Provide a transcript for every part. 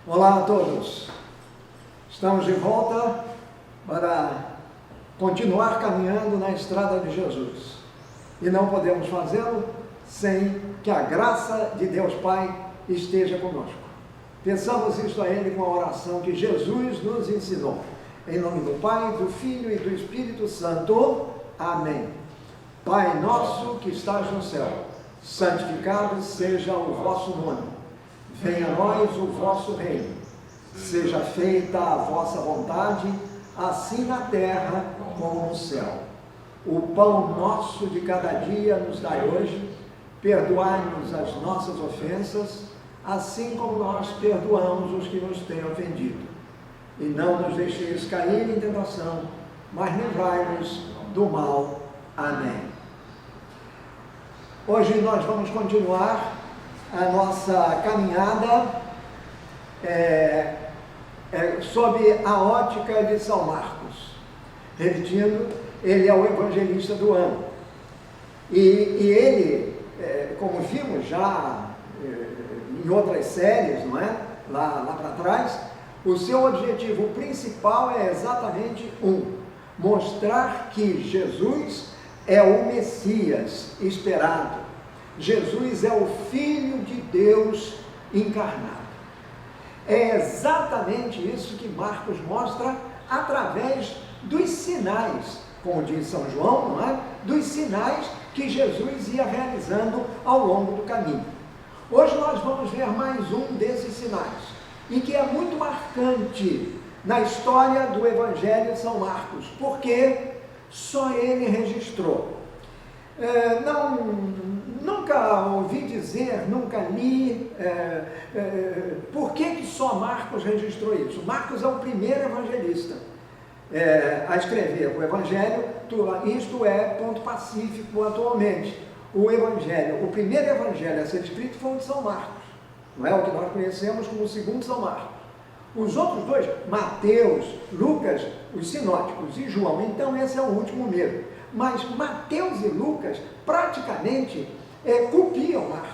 Olá a todos, estamos de volta para continuar caminhando na estrada de Jesus e não podemos fazê-lo sem que a graça de Deus Pai esteja conosco. Peçamos isto a Ele com a oração que Jesus nos ensinou. Em nome do Pai, do Filho e do Espírito Santo. Amém. Pai nosso que estás no céu, santificado seja o vosso nome. Venha a nós o vosso reino. Seja feita a vossa vontade, assim na terra como no céu. O pão nosso de cada dia nos dai hoje. Perdoai-nos as nossas ofensas, assim como nós perdoamos os que nos têm ofendido. E não nos deixeis cair em tentação, mas livrai-nos do mal. Amém. Hoje nós vamos continuar a nossa caminhada sob a ótica de São Marcos. Repetindo, ele é o evangelista do ano. E ele, como vimos já em outras séries, não é? Lá para trás, o seu objetivo principal é exatamente mostrar que Jesus é o Messias esperado. Jesus é o Filho de Deus encarnado. É exatamente isso que Marcos mostra através dos sinais, como diz São João, não é? Dos sinais que Jesus ia realizando ao longo do caminho. Hoje nós vamos ver mais um desses sinais, e que é muito marcante na história do Evangelho de São Marcos, porque só ele registrou. Nunca ouvi dizer, nunca li por que só Marcos registrou isso. Marcos é o primeiro evangelista a escrever o Evangelho, isto é ponto pacífico atualmente. O primeiro Evangelho a ser escrito foi o de São Marcos, não é o que nós conhecemos como o segundo São Marcos. Os outros dois, Mateus, Lucas, os sinóticos e João, então esse é o último mesmo. Mas Mateus e Lucas praticamente copiam Marcos.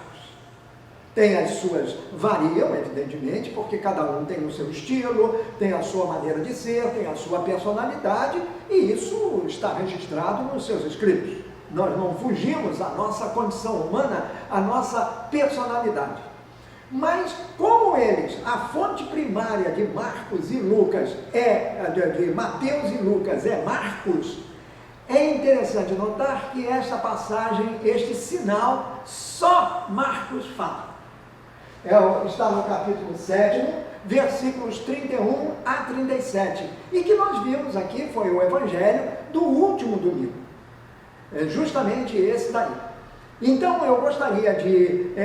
Variam, evidentemente, porque cada um tem o seu estilo, tem a sua maneira de ser, tem a sua personalidade, e isso está registrado nos seus escritos. Nós não fugimos à nossa condição humana, à nossa personalidade. Mas como a fonte primária de Marcos e Lucas de Mateus e Lucas é Marcos, é interessante notar que esta passagem, este sinal, só Marcos fala. Está no capítulo 7, versículos 31 a 37. E que nós vimos aqui foi o evangelho do último domingo. Justamente esse daí. Então eu gostaria de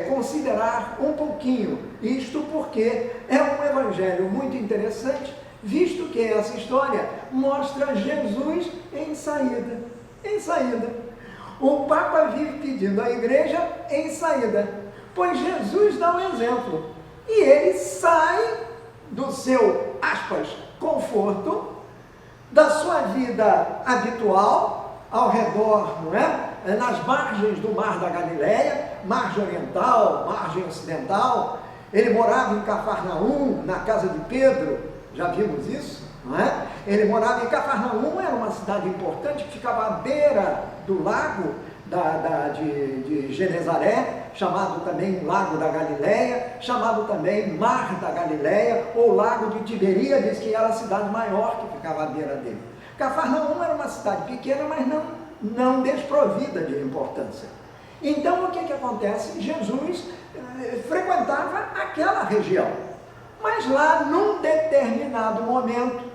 considerar um pouquinho isto, porque é um evangelho muito interessante, visto que essa história mostra Jesus em saída. O Papa vive pedindo à igreja em saída, pois Jesus dá um exemplo, e ele sai do seu, aspas, conforto, da sua vida habitual, ao redor, não é? Nas margens do Mar da Galileia, margem oriental, margem ocidental. Ele morava em Cafarnaum, na casa de Pedro, já vimos isso, não é? Ele morava em Cafarnaum, era uma cidade importante que ficava à beira do lago de Genezaré, chamado também Lago da Galileia, chamado também Mar da Galileia, ou Lago de Tiberíades, que era a cidade maior que ficava à beira dele. Cafarnaum era uma cidade pequena, mas não desprovida de importância. Então, o que acontece? Jesus frequentava aquela região, mas lá, num determinado momento,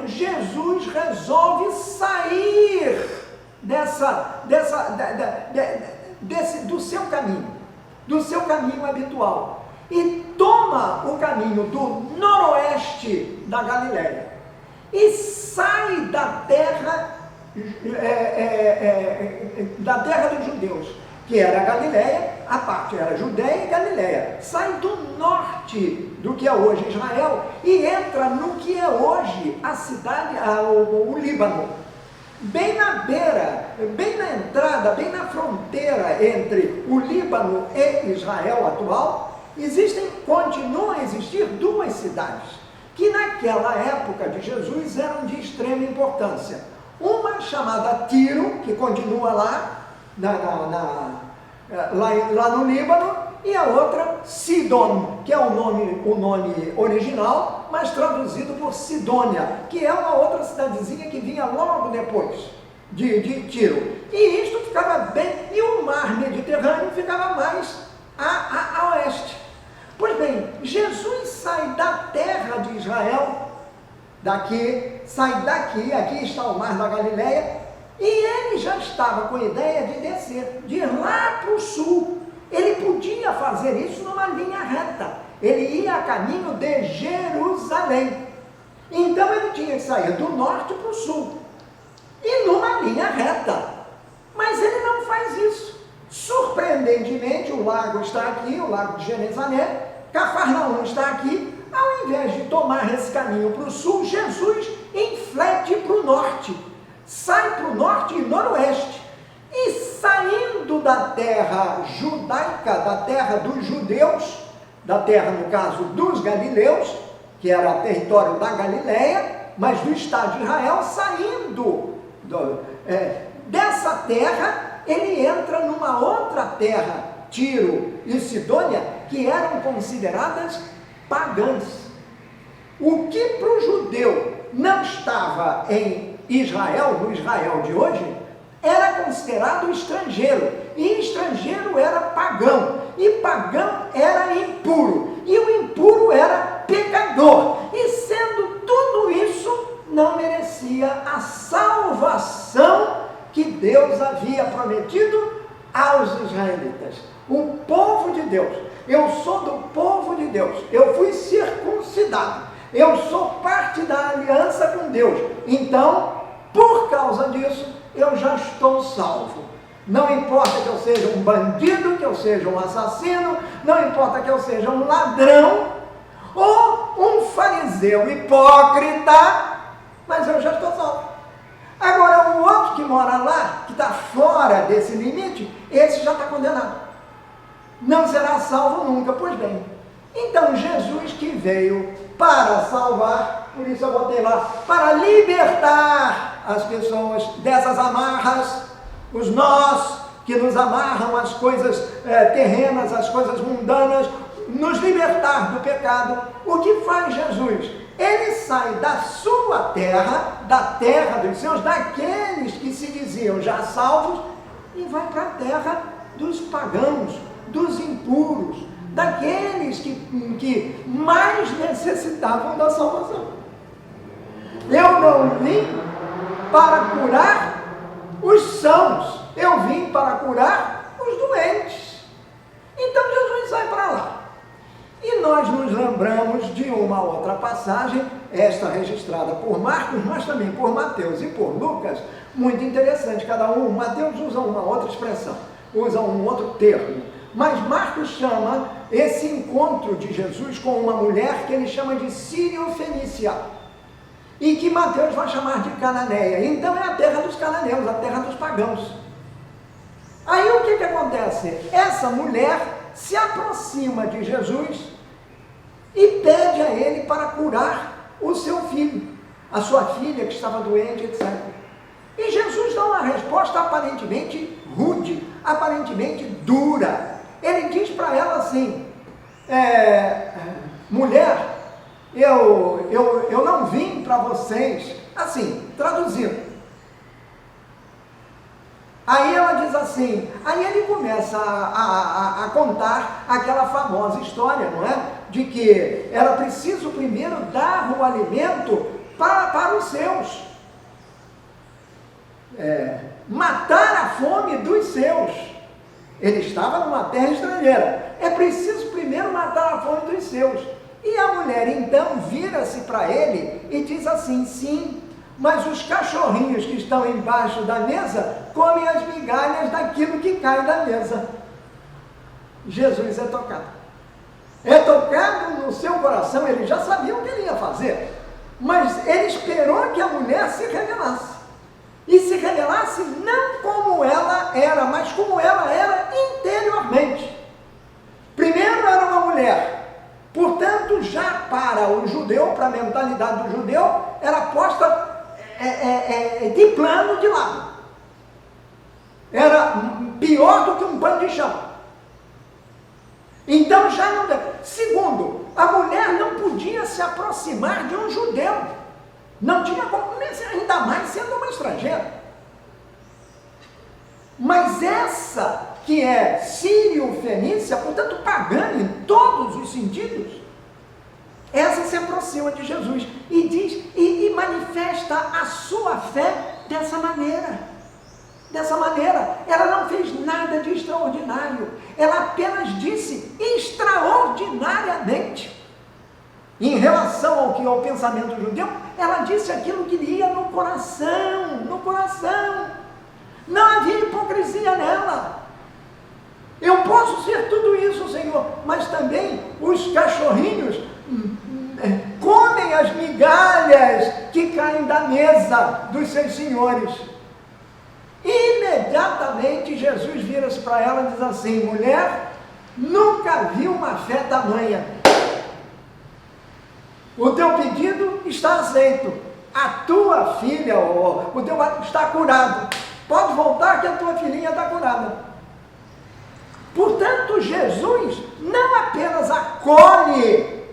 Jesus resolve sair do seu caminho habitual, e toma o caminho do noroeste da Galileia, e sai da terra dos judeus, que era a Galileia, a parte era Judeia e Galileia, sai do norte do que é hoje Israel, e entra no que é hoje a cidade, o Líbano. bem na beira, bem na entrada, bem na fronteira entre o Líbano e Israel atual, continuam a existir duas cidades, que naquela época de Jesus eram de extrema importância. Uma chamada Tiro, que continua lá, lá no Líbano, e a outra Sidon, que é o nome original, mas traduzido por Sidônia, que é uma outra cidadezinha que vinha logo depois de Tiro. E isto ficava bem, e o mar Mediterrâneo ficava mais a oeste. Pois bem, Jesus sai da terra de Israel, sai daqui, aqui está o mar da Galileia, e ele já estava com a ideia de descer, de ir lá para o sul. Ele podia fazer isso numa linha reta. Ele ia a caminho de Jerusalém. Então ele tinha que sair do norte para o sul. E numa linha reta. Mas ele não faz isso. Surpreendentemente, o lago está aqui, o lago de Genezaré. Cafarnaum está aqui. Ao invés de tomar esse caminho para o sul, Jesus inflete para o norte. Sai para o norte e noroeste. E saindo da terra judaica, da terra dos judeus, da terra, no caso, dos galileus, que era território da Galileia, mas do estado de Israel, saindo dessa terra, ele entra numa outra terra, Tiro e Sidônia, que eram consideradas pagãs. O que para o judeu não estava em Israel, no Israel de hoje, era considerado estrangeiro, e estrangeiro era pagão, e pagão era impuro, e o impuro era pecador, e sendo tudo isso, não merecia a salvação que Deus havia prometido aos israelitas. O povo de Deus, eu sou do povo de Deus, eu fui circuncidado, eu sou parte da aliança com Deus, então, por causa disso, eu já estou salvo. Não importa que eu seja um bandido, que eu seja um assassino, não importa que eu seja um ladrão, ou um fariseu hipócrita, mas eu já estou salvo. Agora, o outro que mora lá, que está fora desse limite, esse já está condenado. Não será salvo nunca, pois bem. Então, Jesus que veio para salvar, por isso eu botei lá, para libertar as pessoas dessas amarras, os nós que nos amarram às coisas terrenas, às coisas mundanas, nos libertar do pecado. O que faz Jesus? Ele sai da sua terra, da terra dos seus, daqueles que se diziam já salvos, e vai para a terra dos pagãos, dos impuros, daqueles que mais necessitavam da salvação. Eu não vim para curar os sãos, eu vim para curar os doentes. Então Jesus sai para lá. E nós nos lembramos de uma outra passagem, esta registrada por Marcos, mas também por Mateus e por Lucas, muito interessante, cada um. Mateus usa uma outra expressão, usa um outro termo, mas Marcos chama esse encontro de Jesus com uma mulher que ele chama de sírio-fenícia, e que Mateus vai chamar de Cananeia. Então é a terra dos cananeus, a terra dos pagãos. Aí o que acontece? Essa mulher se aproxima de Jesus e pede a ele para curar o seu filho, a sua filha que estava doente, etc. E Jesus dá uma resposta aparentemente rude, aparentemente dura. Ele diz para ela assim, mulher, eu não vim para vocês, assim, traduzindo. Aí ela diz assim, aí ele começa a contar aquela famosa história, não é? De que era preciso primeiro dar o alimento para os seus, matar a fome dos seus. Ele estava numa terra estrangeira, é preciso primeiro matar a fome dos seus. E a mulher então vira-se para ele e diz assim, sim, mas os cachorrinhos que estão embaixo da mesa comem as migalhas daquilo que cai da mesa. Jesus é tocado. É tocado no seu coração, ele já sabia o que ele ia fazer, mas ele esperou que a mulher se revelasse. e se revelasse não como ela era, mas como ela era interiormente. Primeiro era uma mulher, portanto, já para o judeu, para a mentalidade do judeu, era posta de plano de lado. Era pior do que um pano de chão. Então já não deu. Segundo, a mulher não podia se aproximar de um judeu. Não tinha como, ainda mais sendo uma estrangeira. Mas essa que é sírio-fenícia, portanto pagã em todos os sentidos, essa se aproxima de Jesus e diz, e manifesta a sua fé dessa maneira. Dessa maneira, ela não fez nada de extraordinário, ela apenas disse extraordinariamente. Em relação ao pensamento judeu, ela disse aquilo que lhe ia no coração, no coração. Não havia hipocrisia nela. Eu posso ser tudo isso, Senhor, mas também os cachorrinhos comem as migalhas que caem da mesa dos seus senhores. Imediatamente Jesus vira-se para ela e diz assim: mulher, nunca vi uma fé tamanha. O teu pedido está aceito. A tua filha, o teu está curado. Pode voltar que a tua filhinha está curada. Portanto, Jesus não apenas acolhe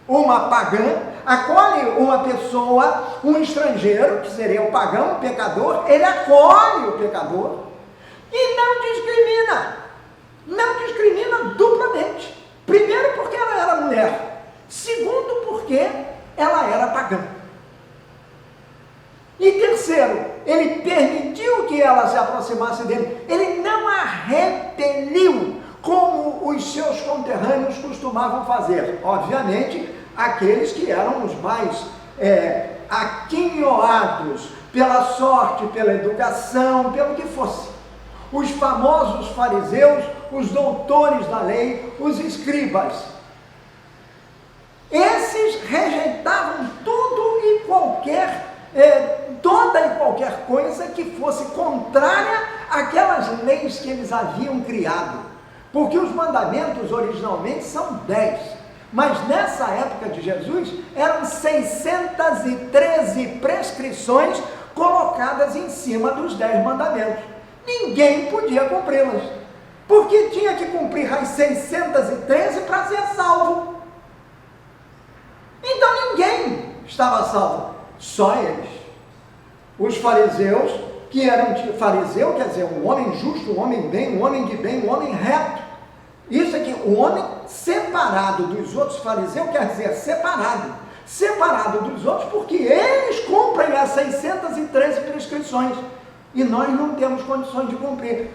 uma pagã, acolhe uma pessoa, um estrangeiro, que seria o pagão, o pecador, ele acolhe o pecador e não discrimina duplamente. Primeiro porque ela era mulher, segundo porque ela era pagã. E terceiro, ele permitiu que ela se aproximasse dele, ele não a repeliu, como os seus conterrâneos costumavam fazer. Obviamente, aqueles que eram os mais aquinhoados pela sorte, pela educação, pelo que fosse. Os famosos fariseus, os doutores da lei, os escribas. Esses rejeitavam tudo e toda e qualquer coisa que fosse contrária àquelas leis que eles haviam criado. Porque os mandamentos originalmente são 10. Mas nessa época de Jesus, eram 613 prescrições colocadas em cima dos 10 mandamentos. Ninguém podia cumpri-las, porque tinha que cumprir as 613 para ser salvo. Então ninguém estava salvo, só eles. Os fariseus, que eram fariseu, quer dizer, um homem justo, um homem bem, um homem de bem, um homem reto. Isso aqui, o homem separado dos outros fariseus, quer dizer, separado dos outros, porque eles cumprem as 613 prescrições, e nós não temos condições de cumprir.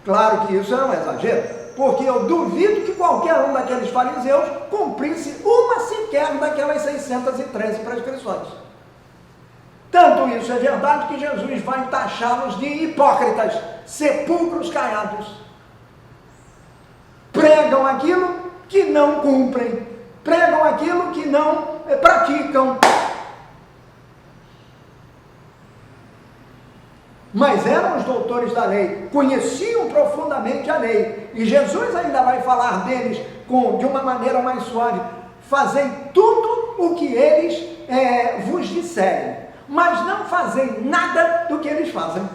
Claro que isso é um exagero, porque eu duvido que qualquer um daqueles fariseus cumprisse uma sequer daquelas 613 prescrições. Tanto isso é verdade que Jesus vai taxá-los de hipócritas, sepulcros caiados. Pregam aquilo que não cumprem, pregam aquilo que não praticam. Mas eram os doutores da lei, conheciam profundamente a lei, e Jesus ainda vai falar deles de uma maneira mais suave: fazei tudo o que eles vos disserem, mas não fazei nada do que eles fazem.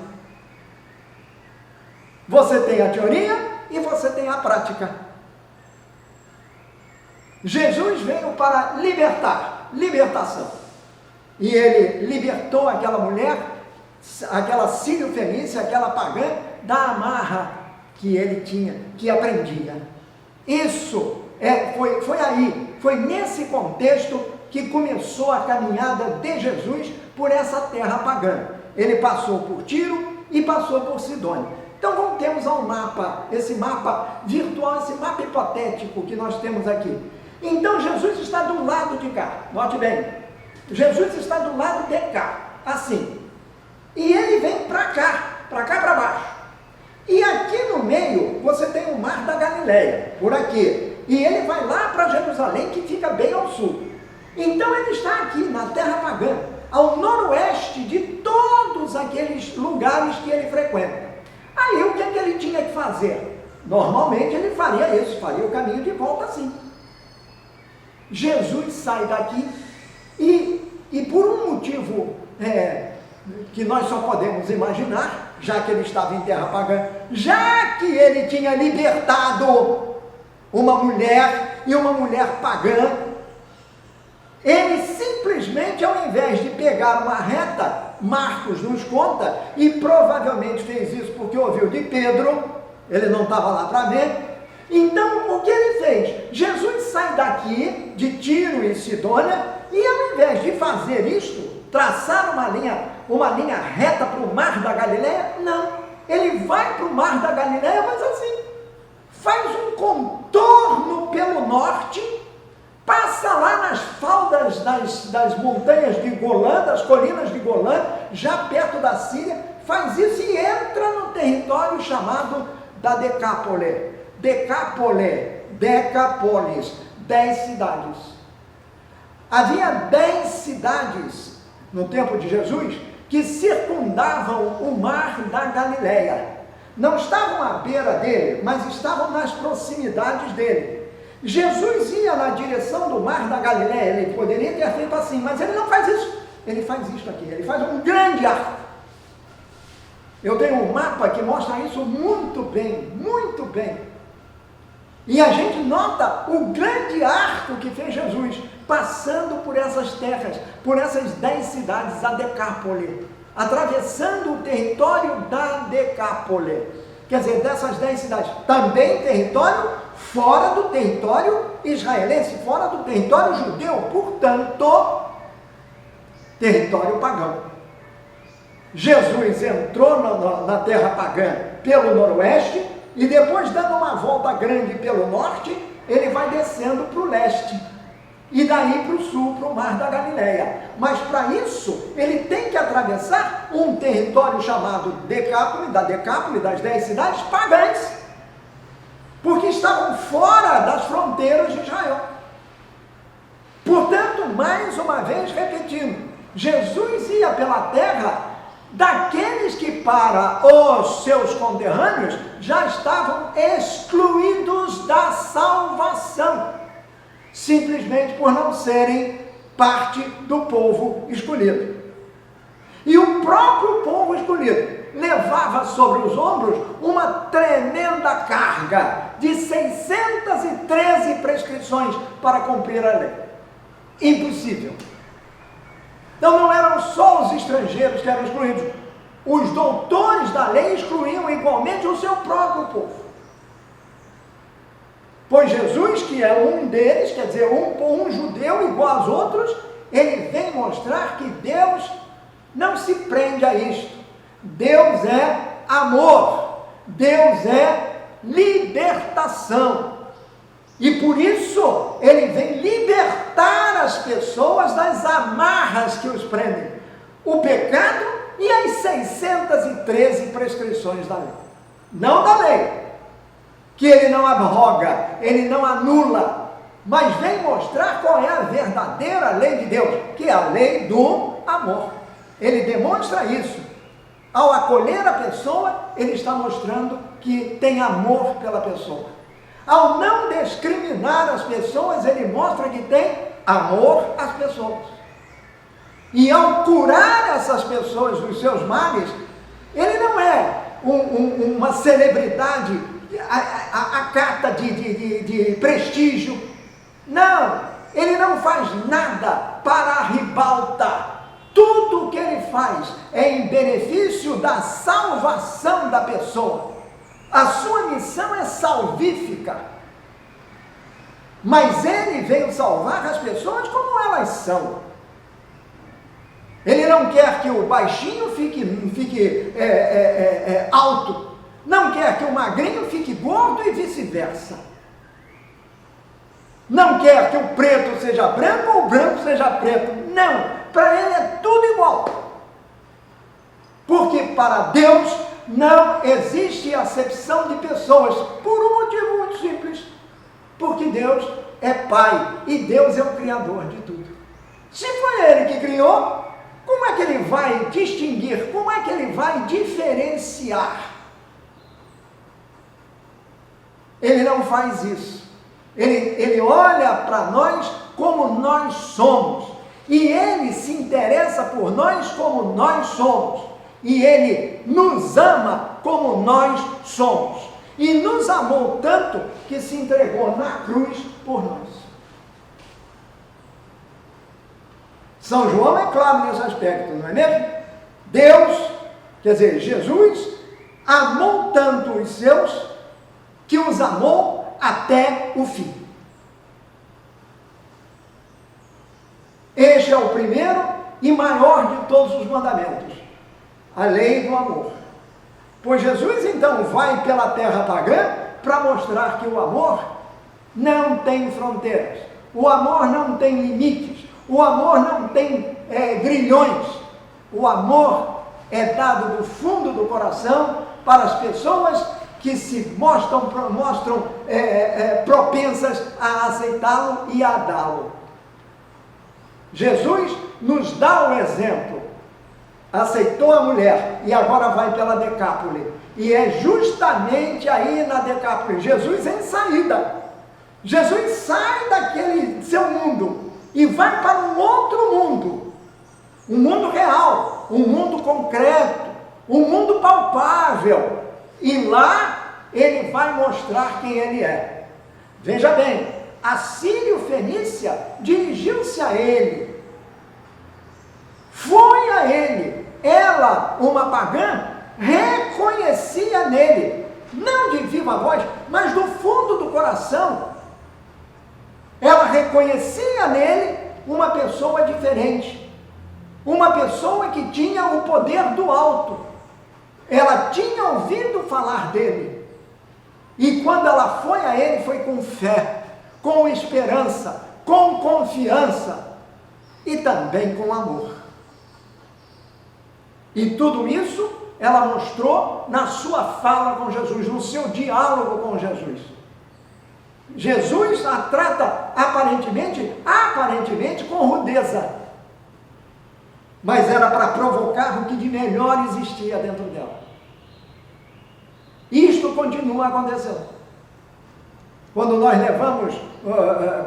Você tem a teoria e você tem a prática. Jesus veio para libertação. E ele libertou aquela mulher, aquela sírio-fenícia, aquela pagã, da amarra que ele tinha, que aprendia. Isso foi nesse contexto que começou a caminhada de Jesus por essa terra pagã. Ele passou por Tiro e passou por Sidônia. Então voltemos ao mapa, esse mapa virtual, esse mapa hipotético que nós temos aqui. Então Jesus está do lado de cá, note bem, Jesus está do lado de cá, assim, e ele vem para cá para baixo, e aqui no meio você tem o mar da Galileia, por aqui, e ele vai lá para Jerusalém, que fica bem ao sul. Então ele está aqui na terra pagã, ao noroeste de todos aqueles lugares que ele frequenta. Aí o que é que ele tinha que fazer? Normalmente ele faria isso, faria o caminho de volta assim. Jesus sai daqui e por um motivo que nós só podemos imaginar, já que ele estava em terra pagã, já que ele tinha libertado uma mulher e uma mulher pagã, ele simplesmente, ao invés de pegar uma reta, Marcos nos conta, e provavelmente fez isso porque ouviu de Pedro, ele não estava lá para ver. Então, o que ele fez? Jesus sai daqui, de Tiro e Sidônia, e ao invés de fazer isto, traçar uma linha reta para o Mar da Galileia, não. Ele vai para o Mar da Galileia, mas assim, faz um contorno pelo norte, passa lá nas faldas das montanhas de Golã, das colinas de Golã, já perto da Síria, faz isso e entra no território chamado da Decápole. Decápolis, 10 cidades. Havia 10 cidades no tempo de Jesus que circundavam o mar da Galileia. Não estavam à beira dele, mas estavam nas proximidades dele. Jesus ia na direção do mar da Galileia, ele poderia ter feito assim, mas ele não faz isso. Ele faz isto aqui, ele faz um grande arco. Eu tenho um mapa que mostra isso muito bem, muito bem. E a gente nota o grande arco que fez Jesus, passando por essas terras, por essas 10 cidades, a Decápole, atravessando o território da Decápole. Quer dizer, dessas 10 cidades, também território fora do território israelense, fora do território judeu, portanto, território pagão. Jesus entrou na terra pagã pelo noroeste, e depois, dando uma volta grande pelo norte, ele vai descendo para o leste, e daí para o sul, para o mar da Galileia. Mas para isso, ele tem que atravessar um território chamado Decápole, das 10 cidades pagãs, porque estavam fora das fronteiras de Israel. Portanto, mais uma vez repetindo, Jesus ia pela terra daqueles que para os seus conterrâneos já estavam excluídos da salvação, simplesmente por não serem parte do povo escolhido. E o próprio povo escolhido levava sobre os ombros uma tremenda carga de 613 prescrições para cumprir a lei. Impossível. Então não eram só os estrangeiros que eram excluídos, os doutores da lei excluíam igualmente o seu próprio povo. Pois Jesus, que é um deles, quer dizer, um judeu igual aos outros, ele vem mostrar que Deus não se prende a isto. Deus é amor, Deus é libertação. E por isso, ele vem libertar as pessoas das amarras que os prendem. O pecado e as 613 prescrições da lei. Não da lei, que ele não abroga, ele não anula, mas vem mostrar qual é a verdadeira lei de Deus, que é a lei do amor. Ele demonstra isso. Ao acolher a pessoa, ele está mostrando que tem amor pela pessoa. Ao não discriminar as pessoas, ele mostra que tem amor às pessoas. E ao curar essas pessoas dos seus males, ele não é uma celebridade a cata de prestígio. Não, ele não faz nada para a ribalta. Tudo o que ele faz é em benefício da salvação da pessoa. A sua missão é salvífica, mas ele veio salvar as pessoas como elas são. Ele não quer que o baixinho fique alto, não quer que o magrinho fique gordo e vice-versa. Não quer que o preto seja branco ou o branco seja preto. Não, para ele é tudo igual. Porque para Deus não existe acepção de pessoas, por um motivo muito simples, porque Deus é Pai, e Deus é o Criador de tudo. Se foi Ele que criou, como é que ele vai distinguir? Como é que ele vai diferenciar? Ele não faz isso. Ele olha para nós como nós somos. E ele se interessa por nós como nós somos. E ele nos ama como nós somos. E nos amou tanto que se entregou na cruz por nós. São João é claro nesse aspecto, não é mesmo? Deus, quer dizer, Jesus, amou tanto os seus que os amou até o fim. Este é o primeiro e maior de todos os mandamentos, a lei do amor. Pois Jesus então vai pela terra pagã para mostrar que o amor não tem fronteiras, o amor não tem limites, o amor não tem grilhões. O amor é dado do fundo do coração para as pessoas que se mostram propensas a aceitá-lo e a dá-lo. Jesus nos dá o exemplo. Aceitou a mulher e agora vai pela Decápole. E é justamente aí na Decápole, Jesus em saída. Jesus sai daquele seu mundo e vai para um outro mundo. Um mundo real, um mundo concreto, um mundo palpável. E lá ele vai mostrar quem ele é. Veja bem, a Sírio-Fenícia dirigiu-se a ele. Foi a ele. Ela, uma pagã, reconhecia nele, não de viva voz, mas do fundo do coração. Ela reconhecia nele uma pessoa diferente, uma pessoa que tinha o poder do alto. Ela tinha ouvido falar dele, e quando ela foi a ele, foi com fé, com esperança, com confiança e também com amor. E tudo isso ela mostrou na sua fala com Jesus, no seu diálogo com Jesus. Jesus a trata aparentemente com rudeza, mas era para provocar o que de melhor existia dentro dela. Isto continua acontecendo. Quando nós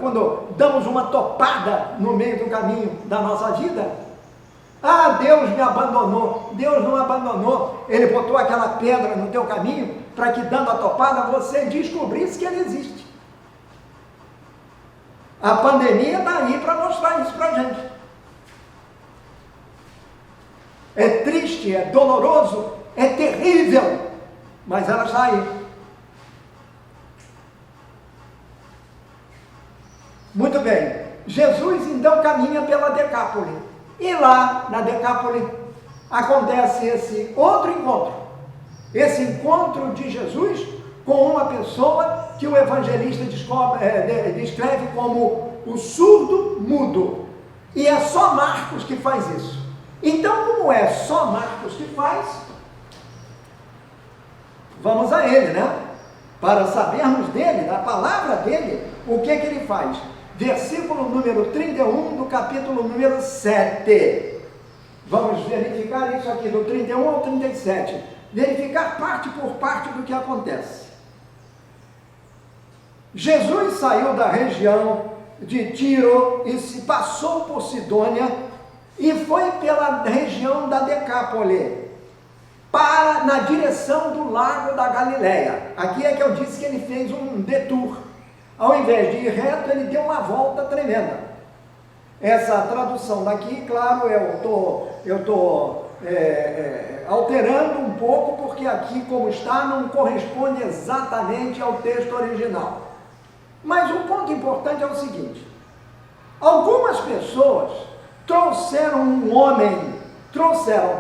quando damos uma topada no meio do caminho da nossa vida, Deus me abandonou. Deus não abandonou. Ele botou aquela pedra no teu caminho para que, dando a topada, você descobrisse que ele existe. A pandemia está aí para mostrar isso para a gente. É triste, é doloroso, é terrível, mas ela está aí. Muito bem. Jesus então caminha pela Decápole. E lá na Decápole acontece esse outro encontro. Esse encontro de Jesus com uma pessoa que o evangelista descreve como o surdo mudo. E é só Marcos que faz isso. Então, como é só Marcos que faz, vamos a ele, né? Para sabermos dele, da palavra dele, o que ele faz. Versículo número 31 do capítulo número 7. Vamos verificar isso aqui, do 31 ao 37. Verificar parte por parte do que acontece. Jesus saiu da região de Tiro e se passou por Sidônia e foi pela região da Decápole, na direção do lago da Galileia. Aqui é que eu disse que ele fez um detour. Ao invés de ir reto, ele deu uma volta tremenda. Essa tradução daqui, claro, eu estou alterando um pouco, porque aqui como está não corresponde exatamente ao texto original. Mas o ponto importante é o seguinte: algumas pessoas trouxeram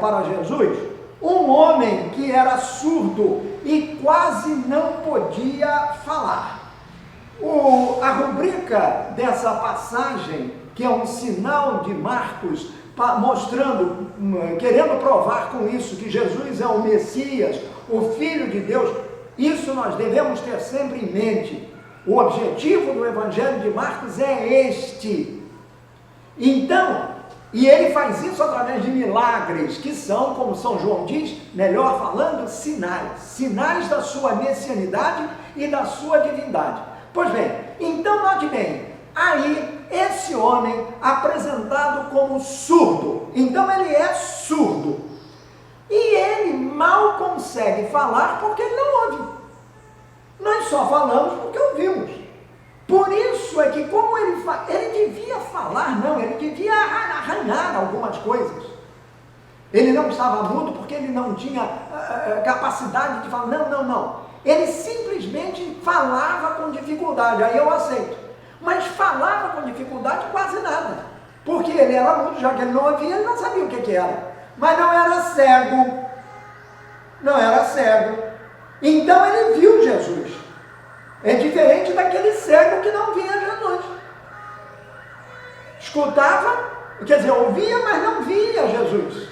para Jesus um homem que era surdo e quase não podia falar. A rubrica dessa passagem, que é um sinal de Marcos, mostrando, querendo provar com isso que Jesus é o Messias, o Filho de Deus, isso nós devemos ter sempre em mente. O objetivo do Evangelho de Marcos é este. Então, E ele faz isso através de milagres, que são, como São João diz, melhor falando, sinais. Sinais da sua messianidade e da sua divindade. Pois bem, então note bem, aí esse homem apresentado como surdo, então ele é surdo. E ele mal consegue falar porque ele não ouve. Nós só falamos porque ouvimos. Por isso é que, como ele devia falar, não, ele devia arranhar algumas coisas. Ele não estava mudo porque ele não tinha capacidade de falar, não. Ele simplesmente falava com dificuldade, aí eu aceito. Mas falava com dificuldade quase nada. Porque ele era mudo, já que ele não ouvia, ele não sabia o que era. Mas não era cego. Não era cego. Então ele viu Jesus. É diferente daquele cego que não via Jesus. Escutava, quer dizer, ouvia, mas não via Jesus.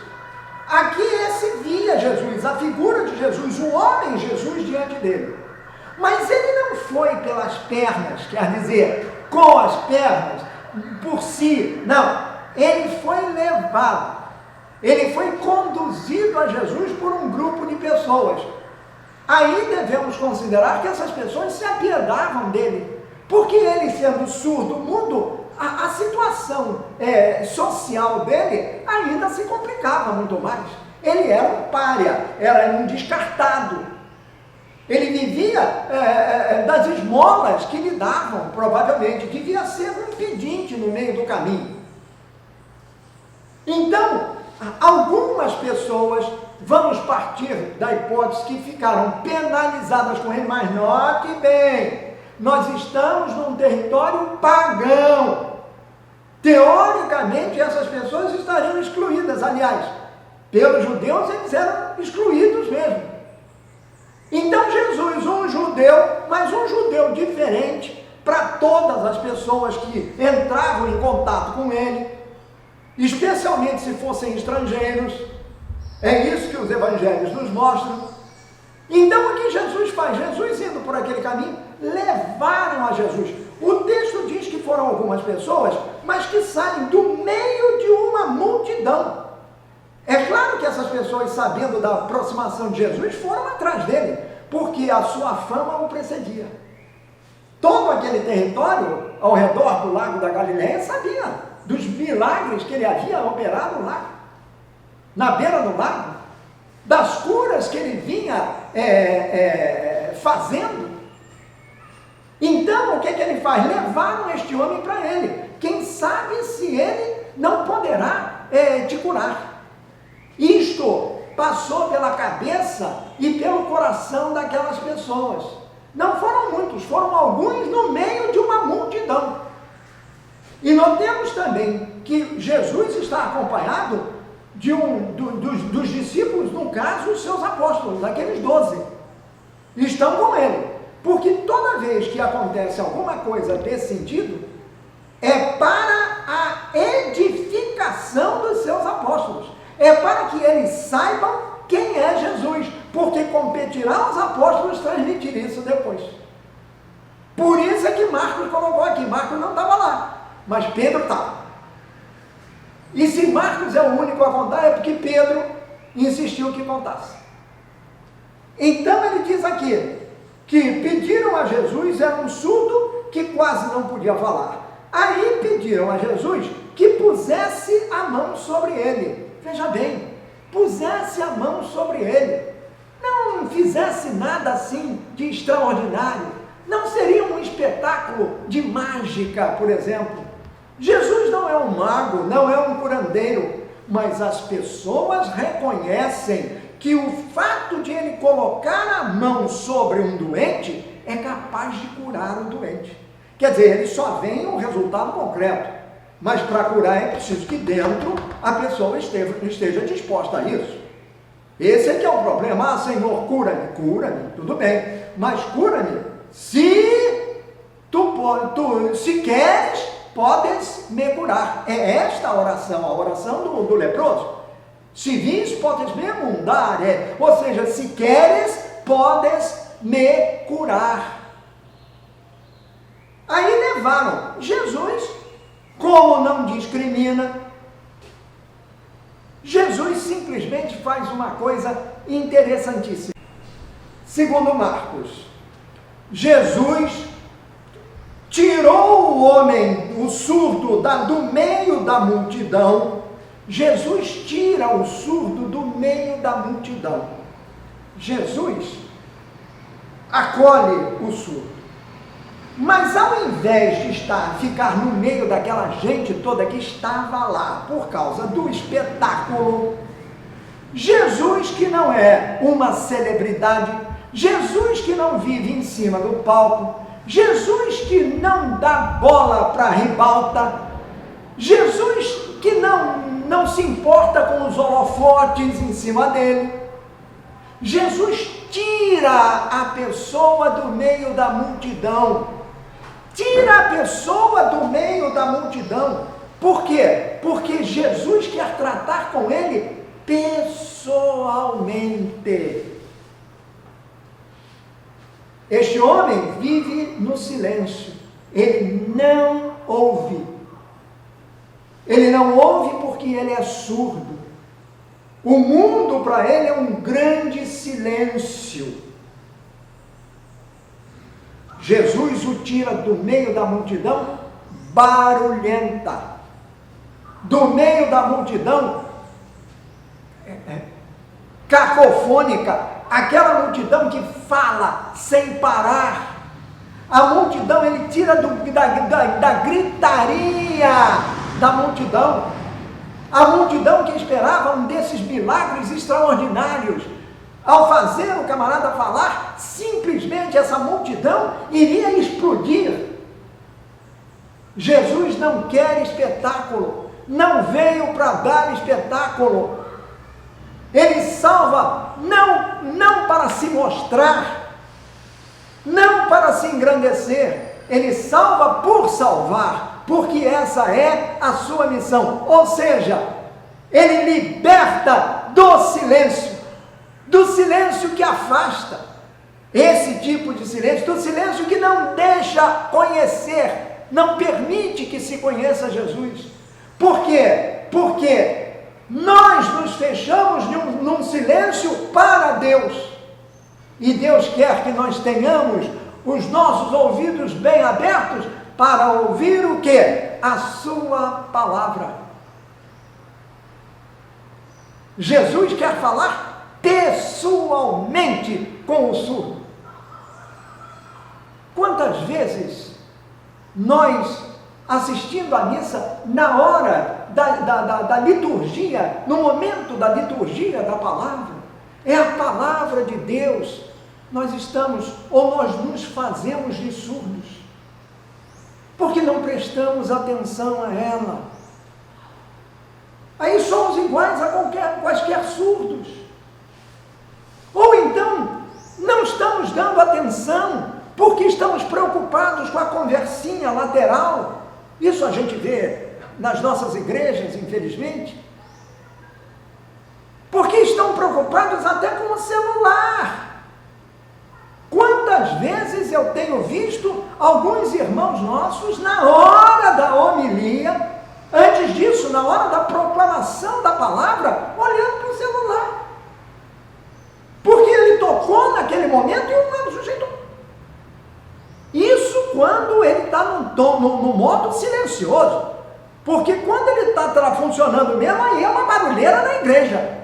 Aqui esse via Jesus, a figura de Jesus, o homem Jesus diante dele. Mas ele não foi pelas pernas, quer dizer, com as pernas, por si, não. Ele foi levado. Ele foi conduzido a Jesus por um grupo de pessoas. Aí devemos considerar que essas pessoas se apiedavam dele, porque ele sendo surdo, mudo, a situação social dele ainda se complicava muito mais. Ele era um pária, era um descartado. Ele vivia das esmolas que lhe davam, provavelmente, devia ser um pedinte no meio do caminho. Então, algumas pessoas, vamos partir da hipótese que ficaram penalizadas com ele, mas note bem, nós estamos num território pagão. Teoricamente, essas pessoas estariam excluídas. Aliás, pelos judeus, eles eram excluídos mesmo. Então, Jesus, um judeu, mas um judeu diferente para todas as pessoas que entravam em contato com ele, especialmente se fossem estrangeiros. É isso que os evangelhos nos mostram. Então, o que Jesus faz? Jesus, indo por aquele caminho, levaram a Jesus. O texto diz que foram algumas pessoas, mas que saem do meio de uma multidão. É claro que essas pessoas, sabendo da aproximação de Jesus, foram atrás dele, porque a sua fama o precedia. Todo aquele território ao redor do lago da Galileia sabia dos milagres que ele havia operado lá, na beira do lago, das curas que ele vinha fazendo. Então, o que ele faz? Levaram este homem para ele. Quem sabe se ele não poderá te curar. Isto passou pela cabeça e pelo coração daquelas pessoas. Não foram muitos, foram alguns no meio de uma multidão. E notemos também que Jesus está acompanhado dos discípulos, no caso, os seus apóstolos, aqueles 12, estão com ele. Porque toda vez que acontece alguma coisa desse sentido, é para a edificação dos seus apóstolos. É para que eles saibam quem é Jesus, porque competirá aos apóstolos transmitir isso depois. Por isso é que Marcos colocou aqui. Marcos não estava lá, mas Pedro estava. E se Marcos é o único a contar, é porque Pedro insistiu que contasse. Então ele diz aqui que pediram a Jesus, era um surdo que quase não podia falar. Aí pediram a Jesus que pusesse a mão sobre ele. Veja bem, pusesse a mão sobre ele. Não fizesse nada assim de extraordinário. Não seria um espetáculo de mágica, por exemplo. Jesus não é um mago, não é um curandeiro, mas as pessoas reconhecem que o fato de ele colocar a mão sobre um doente é capaz de curar o doente. Quer dizer, ele só vem um resultado concreto, mas para curar é preciso que dentro a pessoa esteja disposta a isso. Esse é que é o problema. Ah, Senhor, cura-me, tudo bem, mas cura-me se se queres, podes me curar. É esta a oração do leproso. Se vis, podes me mudar, ou seja, se queres, podes me curar. Aí levaram Jesus, como não discrimina, Jesus simplesmente faz uma coisa interessantíssima. Segundo Marcos, Jesus tirou o homem, o surdo, do meio da multidão. Jesus tira o surdo do meio da multidão. Jesus acolhe o surdo. Mas ao invés de ficar no meio daquela gente toda que estava lá por causa do espetáculo, Jesus, que não é uma celebridade, Jesus que não vive em cima do palco, Jesus que não dá bola para a ribalta, Jesus que não se importa com os holofotes em cima dele, Jesus tira a pessoa do meio da multidão. Tira a pessoa do meio da multidão. Por quê? Porque Jesus quer tratar com ele pessoalmente. Este homem vive no silêncio. Ele não ouve. Ele não ouve porque ele é surdo. O mundo para ele é um grande silêncio. Jesus o tira do meio da multidão barulhenta, do meio da multidão cacofônica, aquela multidão que fala sem parar. A multidão ele tira da gritaria da multidão. A multidão que esperava um desses milagres extraordinários. Ao fazer o camarada falar, simplesmente essa multidão iria explodir. Jesus não quer espetáculo, não veio para dar espetáculo. Ele salva não para se mostrar, não para se engrandecer, ele salva por salvar, porque essa é a sua missão. Ou seja, ele liberta do silêncio que afasta, esse tipo de silêncio, do silêncio que não deixa conhecer, não permite que se conheça Jesus. Por quê? Porque nós nos fechamos num silêncio para Deus, e Deus quer que nós tenhamos os nossos ouvidos bem abertos para ouvir o quê? A sua palavra. Jesus quer falar pessoalmente com o surdo. Quantas vezes nós, assistindo à missa, na hora da liturgia, no momento da liturgia da palavra, é a palavra de Deus, nós estamos, ou nós nos fazemos de surdos, porque não prestamos atenção a ela. Aí somos iguais a quaisquer surdos. Ou então, não estamos dando atenção, porque estamos preocupados com a conversinha lateral. Isso a gente vê nas nossas igrejas, infelizmente. Porque estão preocupados até com o celular. Quantas vezes eu tenho visto alguns irmãos nossos, na hora da homilia, antes disso, na hora da proclamação da palavra, olhando para o celular. Porque ele tocou naquele momento e o sujeito... Isso quando ele está no modo silencioso. Porque quando ele está funcionando mesmo, aí é uma barulheira na igreja,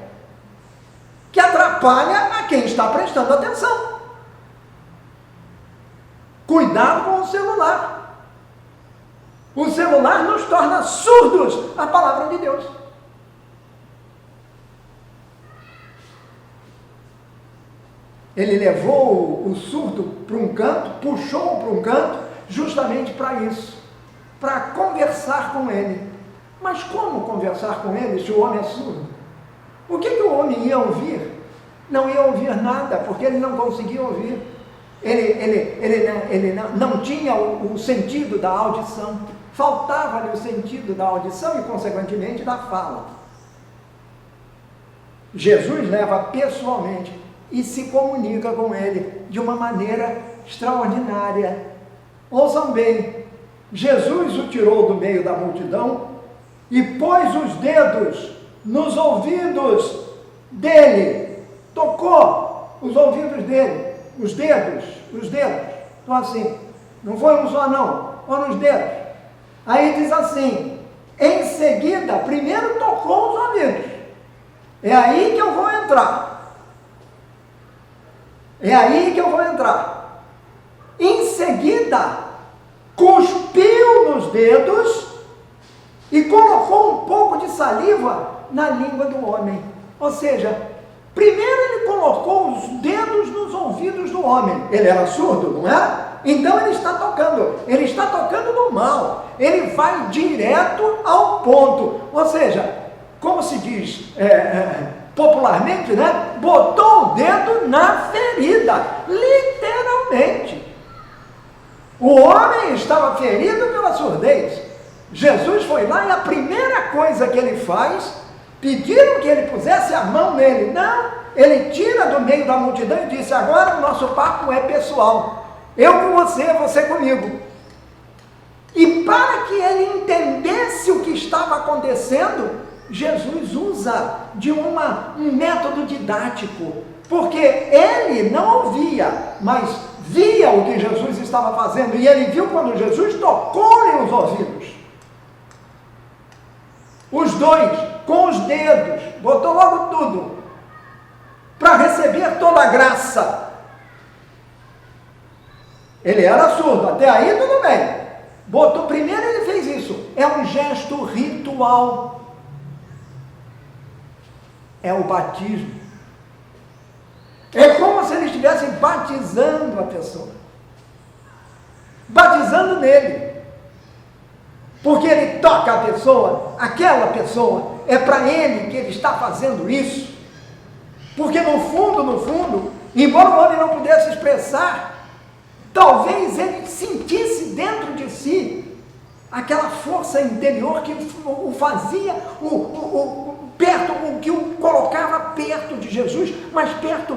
que atrapalha a quem está prestando atenção. Cuidado com o celular. O celular nos torna surdos à palavra de Deus. Ele levou o surdo para um canto, puxou para um canto, justamente para isso, para conversar com ele. Mas como conversar com ele se o homem é surdo? O que o homem ia ouvir? Não ia ouvir nada, porque ele não conseguia ouvir. Ele não tinha o sentido da audição. Faltava-lhe o sentido da audição e, consequentemente, da fala. Jesus leva pessoalmente e se comunica com ele de uma maneira extraordinária. Ouçam bem, Jesus o tirou do meio da multidão e pôs os dedos nos ouvidos dele, tocou os ouvidos dele, os dedos, então assim, não foi um só não, foram os dedos. Aí diz assim, em seguida, primeiro tocou os ouvidos, é aí que eu vou entrar, em seguida, cuspiu nos dedos e colocou um pouco de saliva na língua do homem. Ou seja, primeiro ele colocou os dedos nos ouvidos do homem. Ele era surdo, não é? Então ele está tocando no mal. Ele vai direto ao ponto. Ou seja, como se diz popularmente, né? Botou o dedo na ferida, literalmente. O homem estava ferido pela surdez. Jesus foi lá e a primeira coisa que ele faz, pediram que ele pusesse a mão nele. Não, ele tira do meio da multidão e disse, agora o nosso papo é pessoal. Eu com você, você comigo. E para que ele entendesse o que estava acontecendo, Jesus usa de um método didático, porque ele não ouvia, mas via o que Jesus estava fazendo, e ele viu quando Jesus tocou-lhe os ouvidos. Os dois, com os dedos, botou logo tudo, para receber toda a graça. Ele era surdo, até aí tudo bem. Botou, primeiro ele fez isso, é um gesto ritual. É o batismo. É como se ele estivesse batizando a pessoa. Batizando nele. Porque ele toca a pessoa, aquela pessoa, é para ele que ele está fazendo isso. Porque no fundo, embora o homem não pudesse expressar, talvez ele sentisse dentro de si aquela força interior que o fazia, que o colocava perto de Jesus, mas perto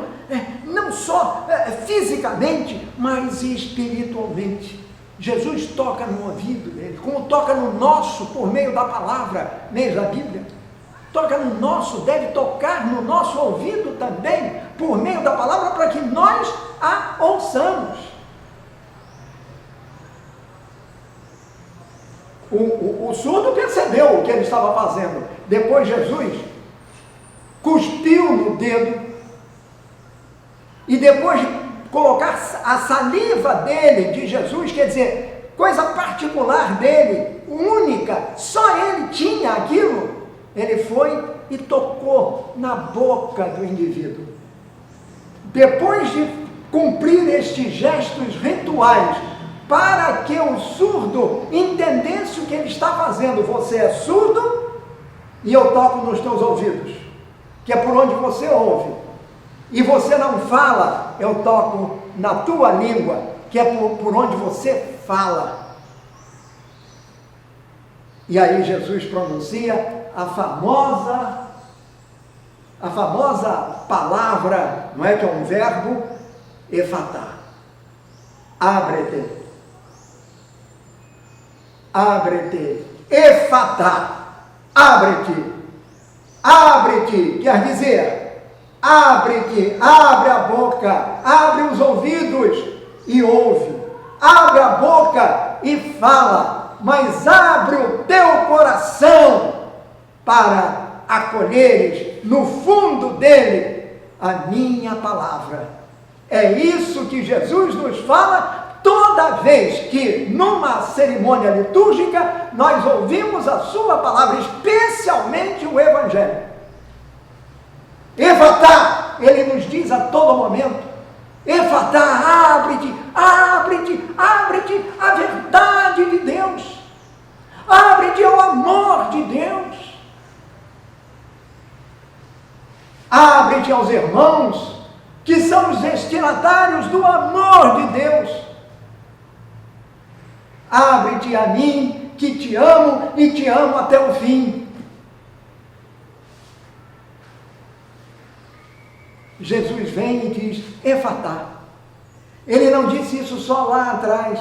não só fisicamente, mas espiritualmente. Jesus toca no ouvido dele, como toca no nosso, por meio da palavra, meio da Bíblia. Toca no nosso, deve tocar no nosso ouvido também, por meio da palavra, para que nós a ouçamos. O surdo percebeu o que ele estava fazendo. Depois Jesus cuspiu no dedo e depois de colocar a saliva dele, de Jesus, quer dizer, coisa particular dele, única, só ele tinha aquilo, ele foi e tocou na boca do indivíduo. Depois de cumprir estes gestos rituais, para que o surdo entendesse o que ele está fazendo. Você é surdo e eu toco nos teus ouvidos, que é por onde você ouve. E você não fala, eu toco na tua língua, que é por onde você fala. E aí Jesus pronuncia a famosa palavra, não é que é um verbo, efatá. Abre-te. Abre-te, efatá, abre-te, abre-te, quer dizer, abre-te, abre a boca, abre os ouvidos e ouve, abre a boca e fala, mas abre o teu coração para acolheres no fundo dele a minha palavra. É isso que Jesus nos fala toda vez que numa cerimônia litúrgica nós ouvimos a sua palavra, especialmente o Evangelho. Efatá, ele nos diz a todo momento, efatá, abre-te, abre-te, abre-te à verdade de Deus, abre-te ao amor de Deus, abre-te aos irmãos que são os destinatários do amor de Deus. Abre-te a mim, que te amo e te amo até o fim. Jesus vem e diz, efatá. Ele não disse isso só lá atrás,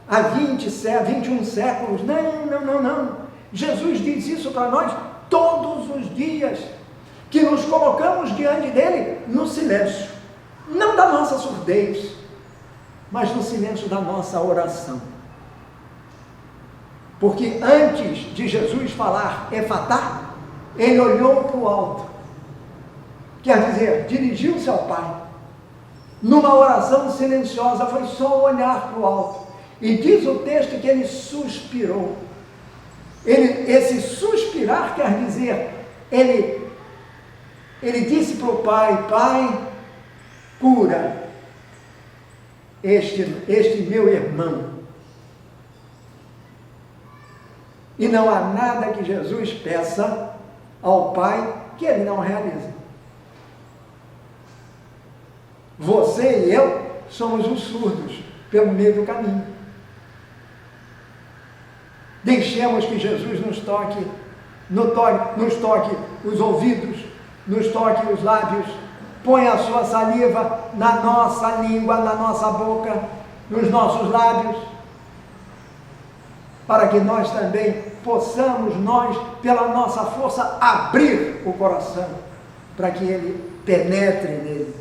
há 21 séculos. Não. Jesus diz isso para nós todos os dias, que nos colocamos diante dele no silêncio, não da nossa surdez, mas no silêncio da nossa oração. Porque antes de Jesus falar Efatá, ele olhou para o alto, quer dizer, dirigiu-se ao Pai, numa oração silenciosa, foi só olhar para o alto, e diz o texto que ele suspirou. Esse suspirar quer dizer, ele disse para o Pai: Pai, cura este meu irmão. E não há nada que Jesus peça ao Pai que ele não realiza. Você e eu somos os surdos pelo meio do caminho. Deixemos que Jesus nos toque os ouvidos, nos toque os lábios, põe a sua saliva na nossa língua, na nossa boca, nos nossos lábios, para que nós também possamos, pela nossa força, abrir o coração, para que ele penetre nele.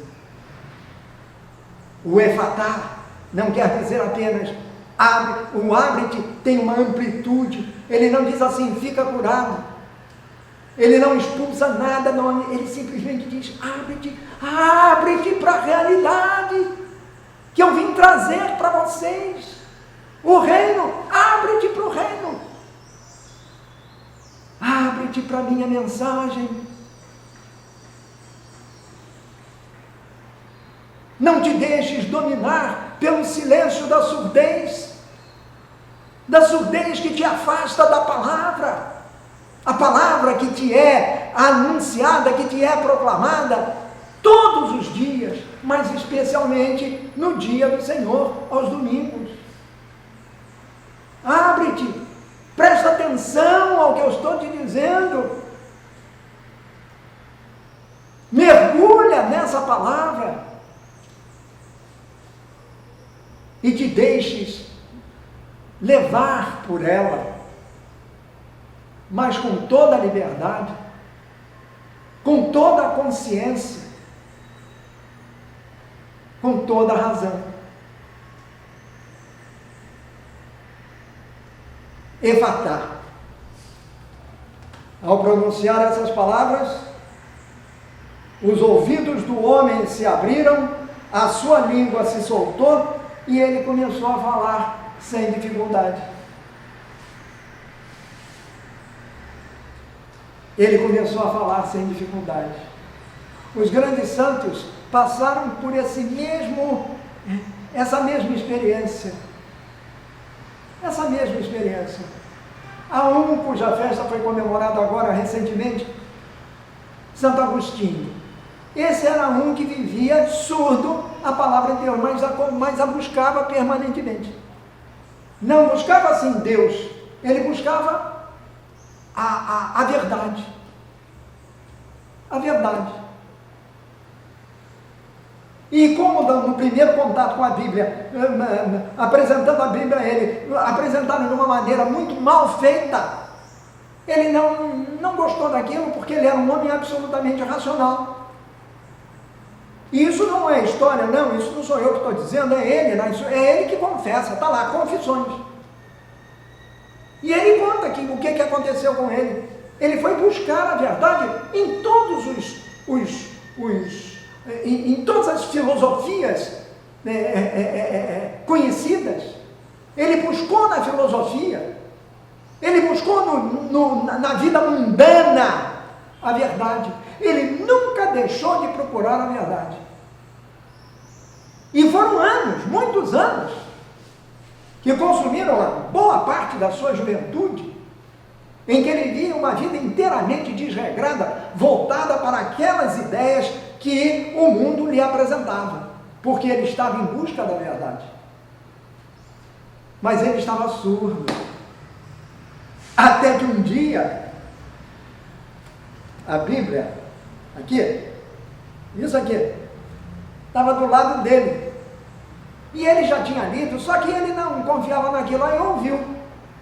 O Efatá não quer dizer apenas abre, o abre-te tem uma amplitude, ele não diz assim, fica curado, ele não expulsa nada, não, ele simplesmente diz, abre-te para a realidade que eu vim trazer para vocês, o reino, abre-te para o reino, abre-te para a minha mensagem. Não te deixes dominar pelo silêncio da surdez que te afasta da palavra, a palavra que te é anunciada, que te é proclamada todos os dias, mas especialmente no dia do Senhor, aos domingos. Abre-te, presta atenção ao que eu estou te dizendo, mergulha nessa palavra, e te deixes levar por ela, mas com toda a liberdade, com toda a consciência, com toda a razão. Efatá. Ao pronunciar essas palavras, os ouvidos do homem se abriram, a sua língua se soltou, e ele começou a falar sem dificuldade. Ele começou a falar sem dificuldade. Os grandes santos passaram por essa mesma experiência. Essa mesma experiência. Há um cuja festa foi comemorada agora recentemente, Santo Agostinho. Esse era um que vivia surdo a palavra de Deus, mas a buscava permanentemente. Não buscava assim Deus, ele buscava a verdade. A verdade. E como no primeiro contato com a Bíblia, apresentando a Bíblia a ele, apresentado de uma maneira muito mal feita, ele não gostou daquilo, porque ele era um homem absolutamente racional. E isso não é história, não, isso não sou eu que estou dizendo, é ele que confessa, está lá, Confissões. E ele conta o que aconteceu com ele. Ele foi buscar a verdade em todos em todas as filosofias conhecidas. Ele buscou na filosofia, ele buscou na vida mundana a verdade. Ele nunca deixou de procurar a verdade. E foram anos, muitos anos, que consumiram a boa parte da sua juventude, em que ele vivia uma vida inteiramente desregrada, voltada para aquelas ideias que o mundo lhe apresentava, porque ele estava em busca da verdade. Mas ele estava surdo. Até que um dia, a Bíblia, isso aqui, estava do lado dele. E ele já tinha lido, só que ele não confiava naquilo, aí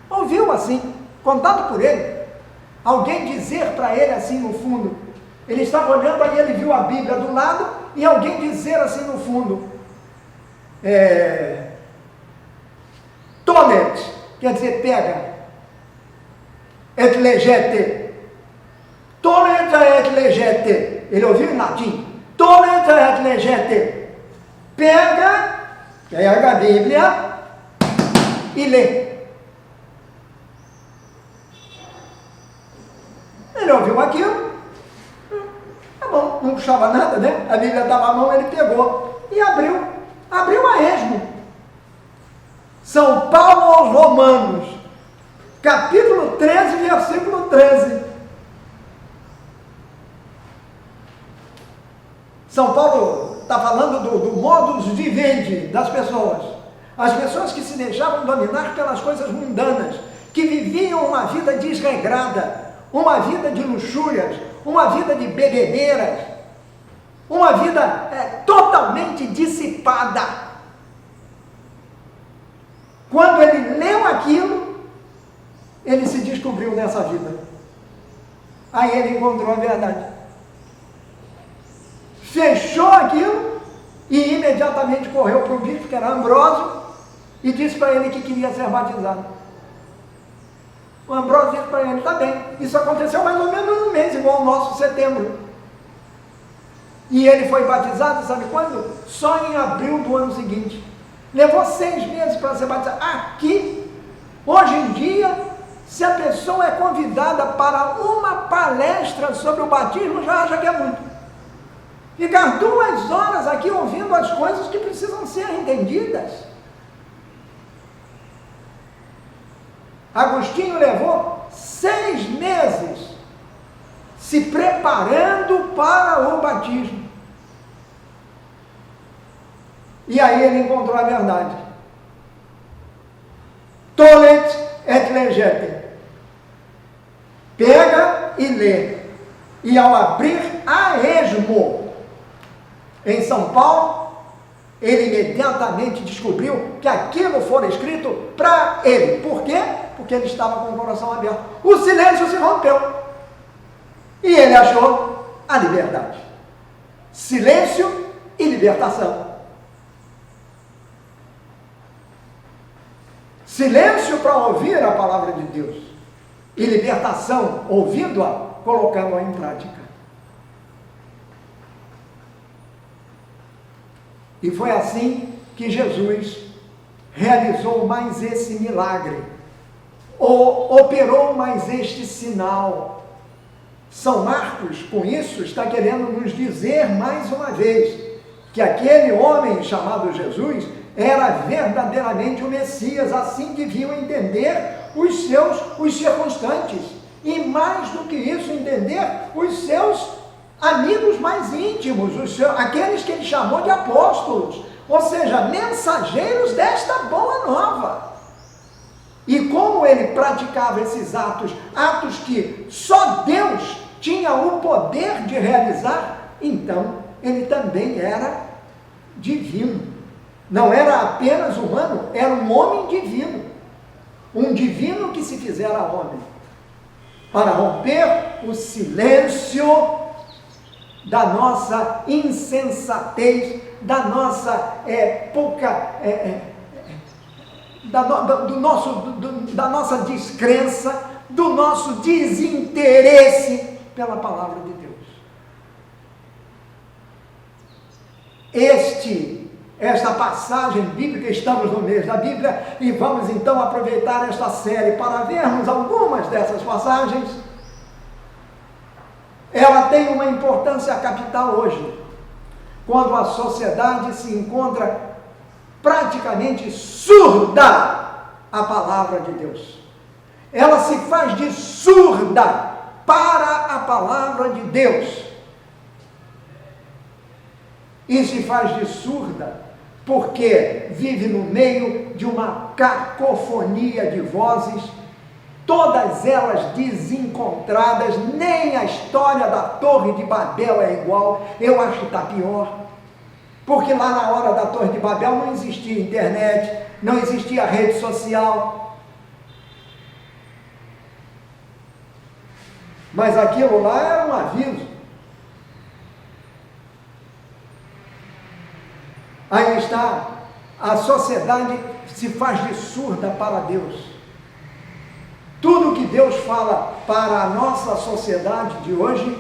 ouviu assim, contado por ele. Alguém dizer para ele assim no fundo, ele estava olhando, aí ele viu a Bíblia do lado, e alguém dizer assim no fundo, tolet, quer dizer, pega, et legete, tolet et legete, ele ouviu em latim, tolet et legete, pega a Bíblia e lê. Ele ouviu aquilo, tá bom, não puxava nada, né? A Bíblia estava à mão, ele pegou e abriu a esmo. São Paulo aos Romanos, capítulo 13, versículo 13. São Paulo está falando do modus vivendi das pessoas. As pessoas que se deixavam dominar pelas coisas mundanas, que viviam uma vida desregrada, uma vida de luxúrias, uma vida de bebedeiras, uma vida totalmente dissipada. Quando ele leu aquilo, ele se descobriu nessa vida. Aí ele encontrou a verdade. Fechou aquilo e imediatamente correu para o bispo, que era Ambrósio, e disse para ele que queria ser batizado. O Ambrósio disse para ele, está bem, isso aconteceu mais ou menos no mês, igual ao nosso setembro. E ele foi batizado, sabe quando? Só em abril do ano seguinte. Levou 6 meses para ser batizado. Aqui, hoje em dia, se a pessoa é convidada para uma palestra sobre o batismo, já acha que é muito. Ficar 2 horas aqui ouvindo as coisas que precisam ser entendidas. Agostinho levou 6 meses se preparando para o batismo. E aí ele encontrou a verdade. Tolet et legete. Pega e lê. E ao abrir a esmo, em São Paulo, ele imediatamente descobriu que aquilo fora escrito para ele. Por quê? Porque ele estava com o coração aberto. O silêncio se rompeu. E ele achou a liberdade. Silêncio e libertação. Silêncio para ouvir a palavra de Deus. E libertação, ouvindo-a, colocando-a em prática. E foi assim que Jesus realizou mais esse milagre, ou operou mais este sinal. São Marcos, com isso, está querendo nos dizer mais uma vez que aquele homem chamado Jesus era verdadeiramente o Messias, assim deviam entender os circunstantes, e mais do que isso, entender os seus amigos mais íntimos, aqueles que ele chamou de apóstolos, ou seja, mensageiros desta boa nova. E como ele praticava esses atos que só Deus tinha o poder de realizar, então ele também era divino. Não era apenas humano, era um homem divino. Um divino que se fizera homem, para romper o silêncio da nossa insensatez, da nossa da nossa descrença, do nosso desinteresse pela palavra de Deus. Esta passagem bíblica, estamos no mês da Bíblia, e vamos então aproveitar esta série para vermos algumas dessas passagens. Ela tem uma importância capital hoje, quando a sociedade se encontra praticamente surda à palavra de Deus. Ela se faz de surda para a palavra de Deus. E se faz de surda porque vive no meio de uma cacofonia de vozes, todas elas desencontradas. Nem a história da Torre de Babel é igual. Eu acho que está pior, porque lá na hora da Torre de Babel não existia internet, não existia rede social. Mas aquilo lá era um aviso. Aí está, a sociedade se faz de surda para Deus. Tudo que Deus fala para a nossa sociedade de hoje